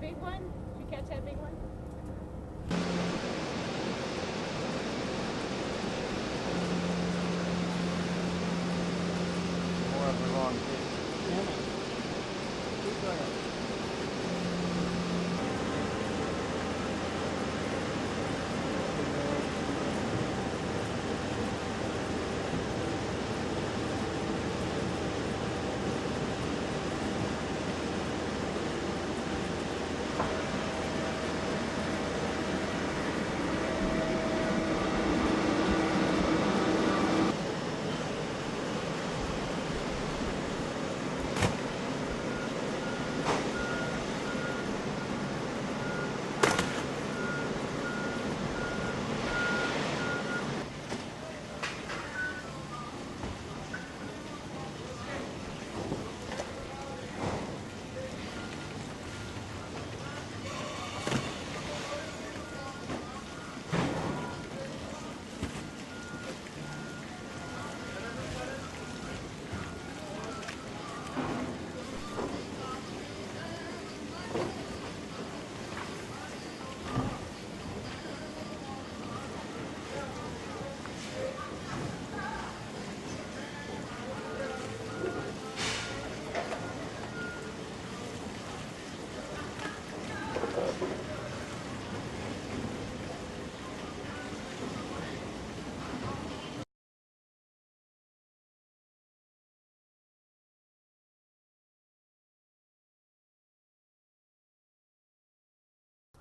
big one? Did you catch that big one? More of the wrong thing. Keep going.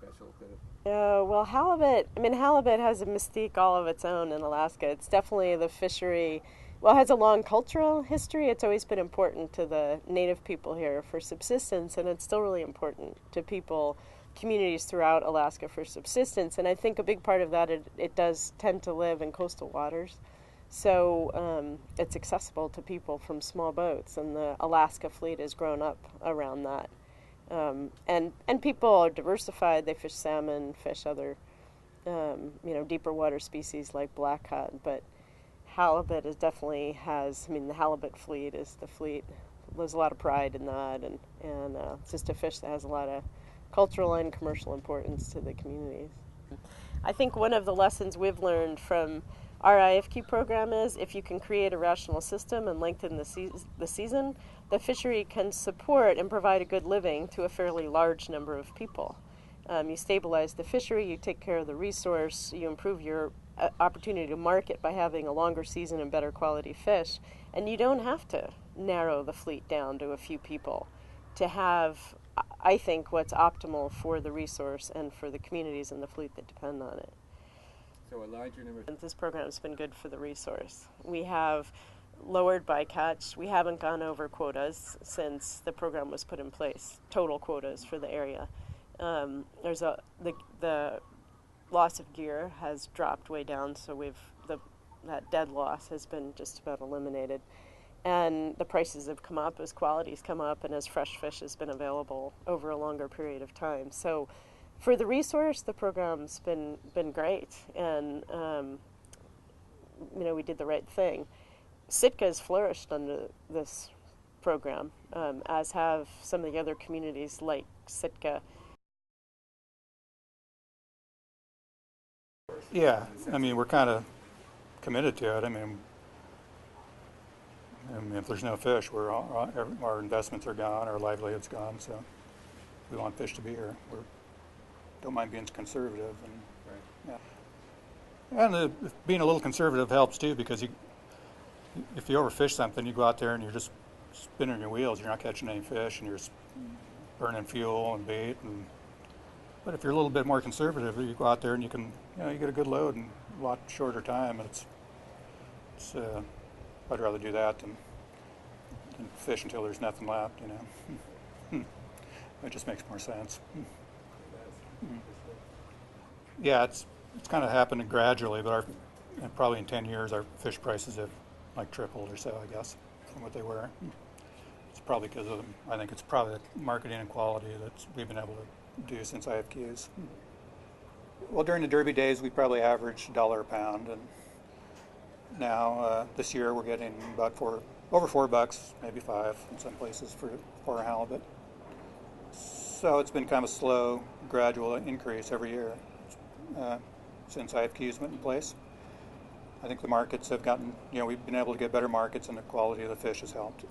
Special to Well, halibut, halibut has a mystique all of its own in Alaska. It's definitely the fishery, well, it has a long cultural history. It's always been important to the native people here for subsistence, and it's still really important to people, communities throughout Alaska for subsistence. And I think a big part of that, it does tend to live in coastal waters. So it's accessible to people from small boats, and the Alaska fleet has grown up around that. And people are diversified. They fish salmon, fish other deeper water species like blackcod. But halibut is definitely has. The halibut fleet is the fleet. There's a lot of pride in that, and it's just a fish that has a lot of cultural and commercial importance to the communities. I think one of the lessons we've learned from our IFQ program is if you can create a rational system and lengthen the season, the fishery can support and provide a good living to a fairly large number of people. You stabilize the fishery, you take care of the resource, you improve your opportunity to market by having a longer season and better quality fish, and you don't have to narrow the fleet down to a few people to have, I think, what's optimal for the resource and for the communities in the fleet that depend on it. So a larger number. This program has been good for the resource. We have lowered bycatch. We haven't gone over quotas since the program was put in place. Total quotas for the area. The loss of gear has dropped way down, so that dead loss has been just about eliminated. And the prices have come up as quality's come up and as fresh fish has been available over a longer period of time. So for the resource, the program's been great, and we did the right thing. Sitka has flourished under this program, as have some of the other communities like Sitka. Yeah, we're kind of committed to it. If there's no fish, our investments are gone, our livelihood's gone. So we want fish to be here. We don't mind being conservative, and yeah, and being a little conservative helps too, because if you overfish something, you go out there and you're just spinning your wheels. You're not catching any fish, and you're burning fuel and bait. But if you're a little bit more conservative, you go out there and you get a good load in a lot shorter time. And I'd rather do that than fish until there's nothing left. It just makes more sense. Yeah, it's kind of happened gradually, but probably in 10 years, our fish prices have tripled or so, I guess, from what they were. It's probably because of them. I think it's probably the marketing and quality that we've been able to do since IFQs. Well, during the Derby days, we probably averaged $1 a pound, and now this year we're getting about over $4, maybe $5 in some places for a halibut. So it's been kind of a slow, gradual increase every year since IFQs went in place. I think the markets have gotten, we've been able to get better markets, and the quality of the fish has helped.